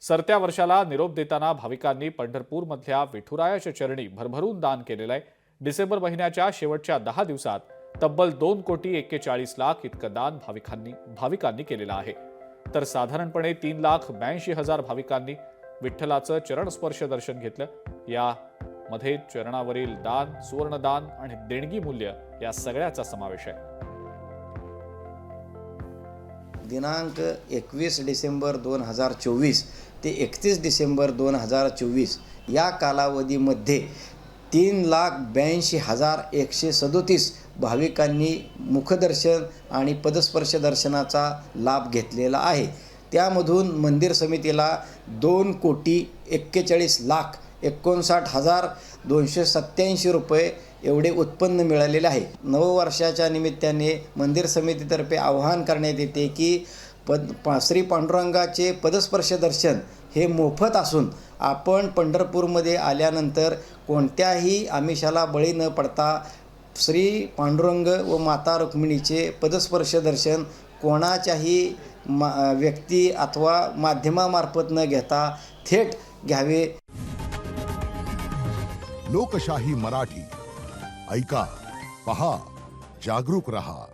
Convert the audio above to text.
सरत्या वर्षाला निरोप देताना भाविकांनी पंढरपूरमधल्या विठुरायाच्या चरणी भरभरून दान केलेलं आहे। डिसेंबर महिन्याच्या शेवटच्या 10 दिवसात तब्बल 2,41,00,000 इतकं दान भाविकांनी केलेलं आहे। तर साधारणपणे 3,82,000 भाविकांनी विठ्ठलाचं चरणस्पर्श दर्शन घेतलं। यामध्ये चरणावरील दान, सुवर्णदान आणि देणगी मूल्य या सगळ्याचा समावेश आहे। दिनांक 21 डिसेंबर 2024 ते 31 डिसेंबर 2024 या कालावधीमध्ये 3,82,137 भाविकांनी मुखदर्शन आणि पदस्पर्श दर्शनाचा लाभ घेतलेला आहे। त्यामधून मंदिर समितीला 2,41,59,287 रुपये एवढे उत्पन्न मिळालेले आहे। नववर्षाच्या निमित्ताने मंदिर समितीतर्फे आवाहन करण्यात येते की श्री पांडुरंगाचे पदस्पर्श दर्शन हे मोफत असून आपण पंढरपूरमध्ये आल्यानंतर कोणत्याही आमिषाला बळी न पडता श्री पांडुरंग व माता रुक्मिणीचे पदस्पर्श दर्शन कोणाच्याही व्यक्ती अथवा माध्यमामार्फत न घेता थेट घ्यावे। लोकशाही मराठी ऐका, पहा, जागरूक रहा।